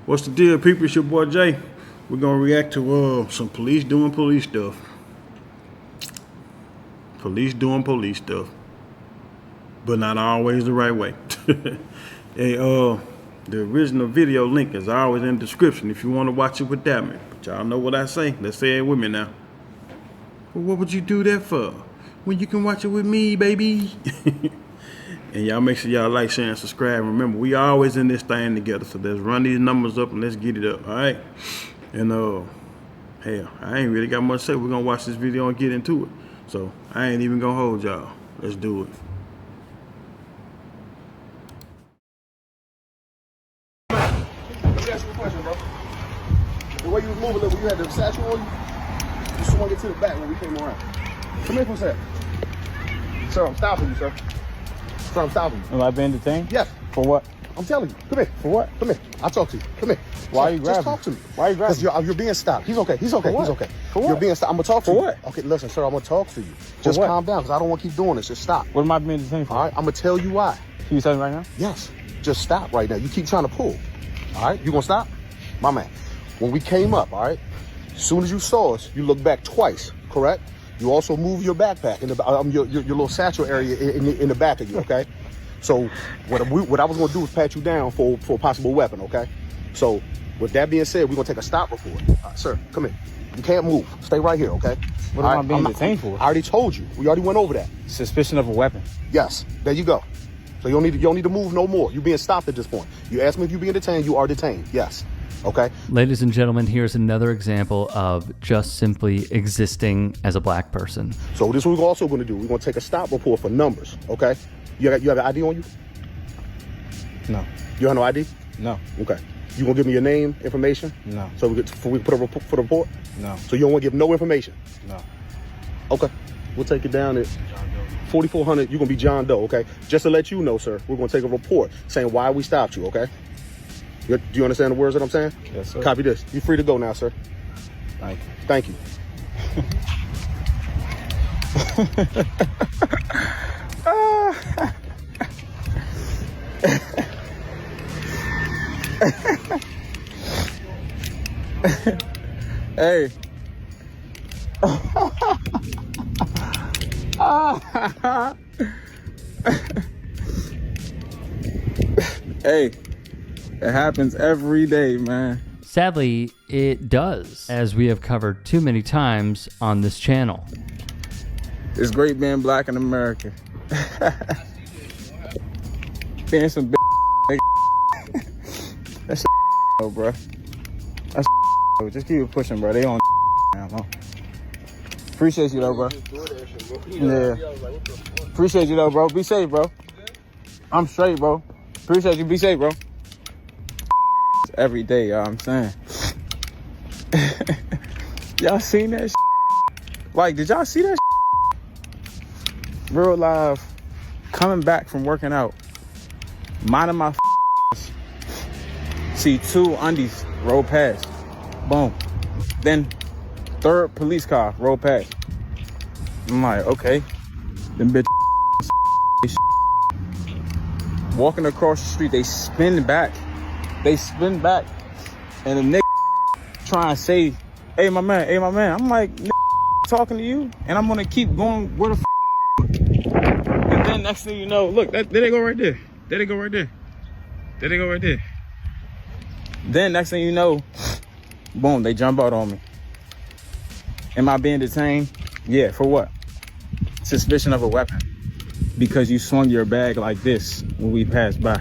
What's the deal, people? It's your boy Jay. We're gonna react to some police doing police stuff. Police doing police stuff, but not always the right way. Hey, the original video link is always in the description if you want to watch it without me. But y'all know what I say. Let's say it with me now. Well, what would you do that for? When you can watch it with me, baby. And y'all make sure y'all like, share, and subscribe. Remember, we always in this thing together. So let's run these numbers up and let's get it up, all right? And hell, I ain't really got much to say. We're gonna watch this video and get into it. So I ain't even gonna hold y'all. Let's do it. Let me ask you a question, bro. The way you was moving, when you had the satchel on you, you swung it to the back when we came around. Come here for a sec. Sir, I'm stopping you, sir. Sir, I'm stopping you. Am I being detained? Yes. For what? I'm telling you. Come here. For what? Come here. I'll talk to you. Come here. Why are you grabbing? Just talk to me. Why are you grabbing? Because you're being stopped. He's okay. He's okay. For what? He's okay. For what? You're being stopped. I'm going to talk to For you. what? Okay, listen, sir, I'm going to talk to you. Just what? calm down because I don't want to keep doing this. Just stop. What am I being detained for? All right? I'm going to tell you why. Can you tell me right now? Yes. Just stop right now. You keep trying to pull. All right? You going to stop? My man. When we came up, all right, as soon as you saw us, you looked back twice, correct? You also moved your backpack in the your little satchel area in the back of you, okay? So what I was gonna do is pat you down for a possible weapon, okay? So with that being said, we're gonna take a stop report. Sir, come here. You can't move. Stay right here, okay? What am I being detained for? I already told you. We already went over that. Suspicion of a weapon. Yes. There you go. So you don't need to move no more. You're being stopped at this point. You asked me if you're being detained. You are detained. Yes. Okay. Ladies and gentlemen, here's another example of just simply existing as a black person. So this is what we're also going to do. We're going to take a stop report for numbers. Okay. You have an ID on you? No. You have no ID? No. Okay. You gonna give me your name, information? No. So we can put a report for the report? No. So you don't want to give no information? No. Okay. We'll take it down at 4400. You're gonna be John Doe. Okay. Just to let you know, sir, we're gonna take a report saying why we stopped you. Okay. Do you understand the words that I'm saying? Yes, sir. Copy this. You're free to go now, sir. Thank you. Thank you. Hey. Hey. It happens every day, man. Sadly, it does, as we have covered too many times on this channel. It's great being black in America. Being some bitch. That shit, though, bro. That's just keep it pushing, bro. They on now, huh? Appreciate you, though, bro. Yeah. Appreciate you, though, bro. Be safe, bro. I'm straight, bro. Appreciate you. Be safe, bro. Every day, y'all, I'm saying. Y'all seen that shit? Like, did y'all see that shit? Real live, coming back from working out, minding my see two undies roll past, boom. Then third police car roll past. I'm like, okay, them bitch walking across the street, they spin back. They spin back, and the nigga try and say, hey, my man. I'm like, talking to you, and I'm gonna keep going where the and then next thing you know, look, there they go right there. There they go right there. There they go right there. Then next thing you know, boom, they jump out on me. Am I being detained? Yeah, for what? Suspicion of a weapon. Because you swung your bag like this when we passed by.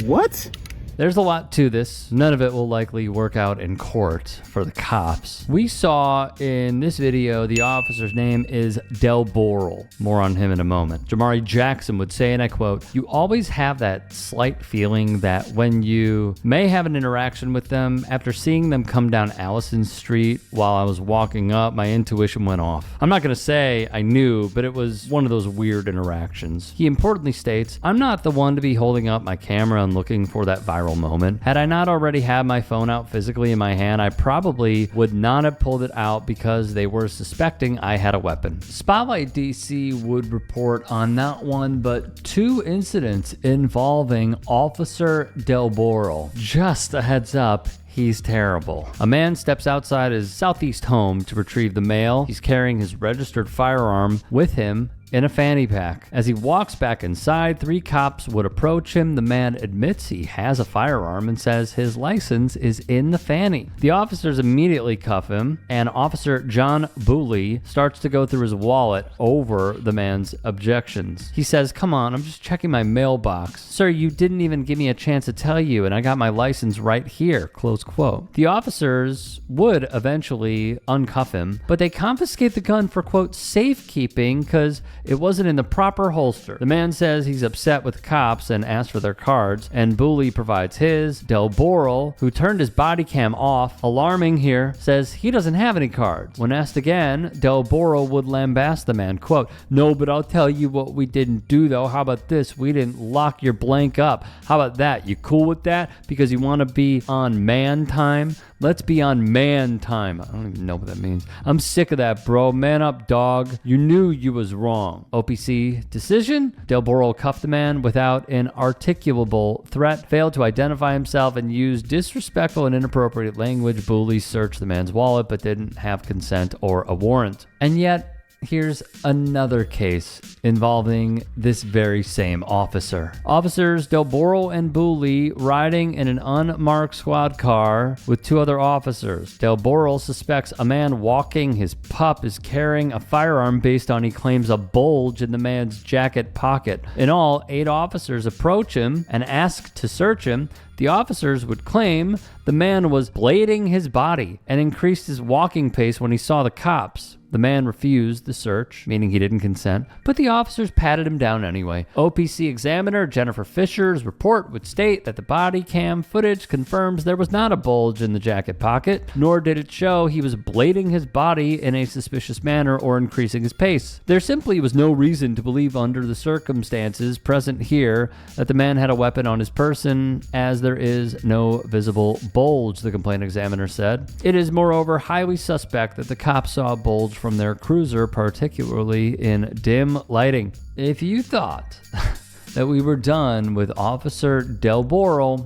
What? There's a lot to this. None of it will likely work out in court for the cops. We saw in this video, the officer's name is Del Boral. More on him in a moment. Jamari Jackson would say, and I quote, "You always have that slight feeling that when you may have an interaction with them, after seeing them come down Allison Street while I was walking up, my intuition went off. I'm not gonna say I knew, but it was one of those weird interactions." He importantly states, "I'm not the one to be holding up my camera and looking for that viral viral moment. Had I not already had my phone out physically in my hand, I probably would not have pulled it out because they were suspecting I had a weapon. Spotlight DC would report on not one but two incidents involving Officer Del Boral. Just a heads up, he's terrible. A man steps outside his southeast home to retrieve the mail. He's carrying his registered firearm with him in a fanny pack. As he walks back inside, 3 cops would approach him. The man admits he has a firearm and says his license is in the fanny. The officers immediately cuff him, and Officer John Booley starts to go through his wallet over the man's objections. He says, "Come on, I'm just checking my mailbox. Sir, you didn't even give me a chance to tell you, and I got my license right here," close quote. The officers would eventually uncuff him, but they confiscate the gun for, quote, safekeeping because it wasn't in the proper holster. The man says he's upset with cops and asks for their cards, and Booley provides his. Del Boral, who turned his body cam off, alarming here, says he doesn't have any cards. When asked again, Del Boral would lambast the man, quote, "No, but I'll tell you what we didn't do though. How about this? We didn't lock your blank up. How about that? You cool with that? Because you want to be on man time? Let's be on man time." I don't even know what that means. "I'm sick of that, bro. Man up, dog. You knew you was wrong." OPC decision. Del Boral cuffed the man without an articulable threat, failed to identify himself, and used disrespectful and inappropriate language. Booley searched the man's wallet but didn't have consent or a warrant. And yet, here's another case involving this very same officer. Officers Del Boral and Booley riding in an unmarked squad car with 2 other officers. Del Boral suspects a man walking his pup is carrying a firearm based on he claims a bulge in the man's jacket pocket. In all, 8 officers approach him and ask to search him. The officers would claim the man was blading his body and increased his walking pace when he saw the cops. The man refused the search, meaning he didn't consent, but the officers patted him down anyway. OPC examiner Jennifer Fisher's report would state that the body cam footage confirms there was not a bulge in the jacket pocket, nor did it show he was blading his body in a suspicious manner or increasing his pace. There simply was no reason to believe under the circumstances present here that the man had a weapon on his person, as there is no visible bulge, the complaint examiner said. It is moreover highly suspect that the cops saw a bulge from their cruiser, particularly in dim lighting. If you thought that we were done with Officer Del Boral,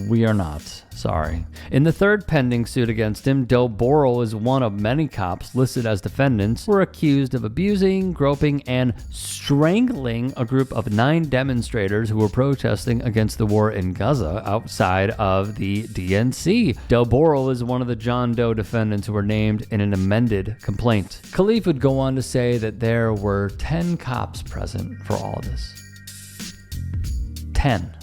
we are not. Sorry. In the third pending suit against him, Del Boral is one of many cops listed as defendants who were accused of abusing, groping, and strangling a group of 9 demonstrators who were protesting against the war in Gaza outside of the DNC. Del Boral is one of the John Doe defendants who were named in an amended complaint. Khalif would go on to say that there were 10 cops present for all of this. 10.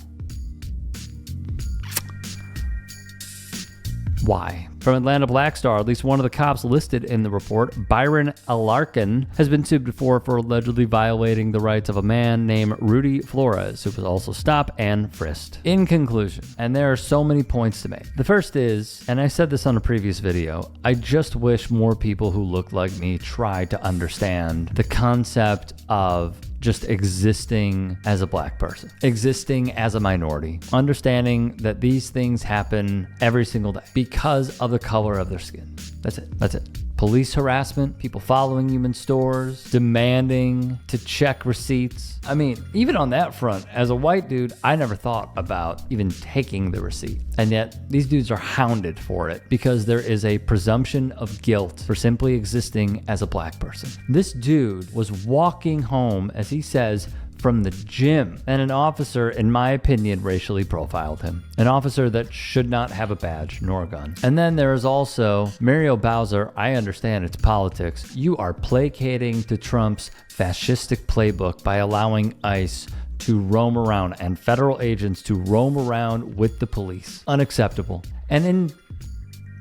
Why? From Atlanta Black Star, at least one of the cops listed in the report, Byron Alarcon, has been sued before for allegedly violating the rights of a man named Rudy Flores, who was also stopped and frisked. In conclusion, and there are so many points to make. The first is, and I said this on a previous video, I just wish more people who look like me tried to understand the concept of just existing as a black person, existing as a minority, understanding that these things happen every single day because of the color of their skin. That's it. That's it. Police harassment, people following you in stores, demanding to check receipts. I mean, even on that front, as a white dude, I never thought about even taking the receipt. And yet these dudes are hounded for it because there is a presumption of guilt for simply existing as a black person. This dude was walking home, as he says, from the gym, and an officer, in my opinion, racially profiled him. An officer that should not have a badge nor a gun. And then there is also Muriel Bowser. I understand it's politics. You are placating to Trump's fascistic playbook by allowing ICE to roam around and federal agents to roam around with the police. Unacceptable. And in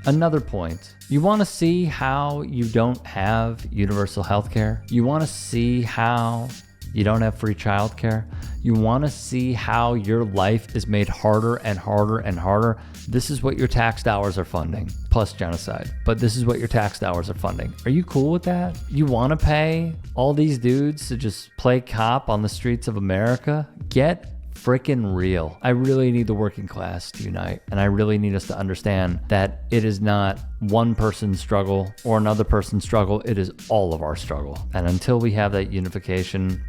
another point, you want to see how you don't have universal health care? You want to see how you don't have free childcare? You want to see how your life is made harder and harder and harder? This is what your tax dollars are funding, plus genocide. But this is what your tax dollars are funding. Are you cool with that? You want to pay all these dudes to just play cop on the streets of America? Get freaking real. I really need the working class to unite, and I really need us to understand that it is not one person's struggle or another person's struggle. It is all of our struggle. And until we have that unification,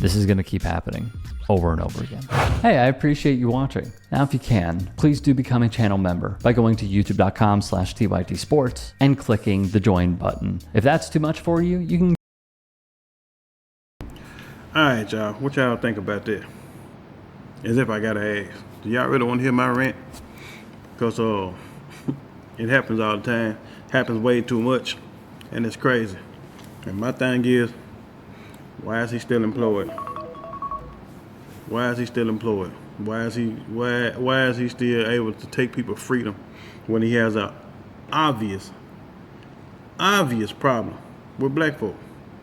this is going to keep happening over and over again. Hey, I appreciate you watching. Now, if you can, please do become a channel member by going to youtube.com/TYT Sports and clicking the join button. If that's too much for you, you can. All right, y'all. What y'all think about that? As if I gotta ask. Do y'all really want to hear my rant? Because it happens all the time. Happens way too much, and it's crazy. And my thing is, why is he still employed? Why is he still employed? Why is he still able to take people's freedom when he has a obvious problem with black folk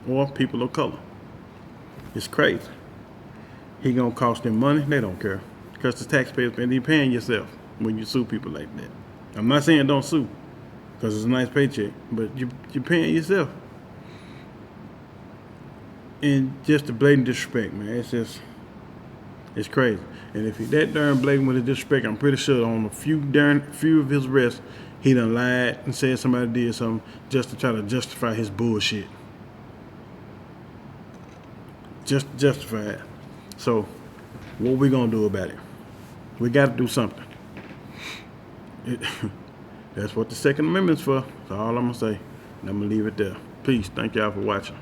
or people of color? It's crazy. He gonna cost them money. They don't care because the taxpayers, and you're paying yourself when you sue people like that. I'm not saying don't sue because it's a nice paycheck, but you're paying yourself. And just the blatant disrespect, man. It's crazy. And if he that darn blatant with the disrespect, I'm pretty sure on a few of his arrests, he done lied and said somebody did something just to try to justify his bullshit. Just justify it. So, what we gonna do about it? We got to do something. That's what the Second Amendment's for. That's all I'm gonna say. And I'm gonna leave it there. Peace. Thank y'all for watching.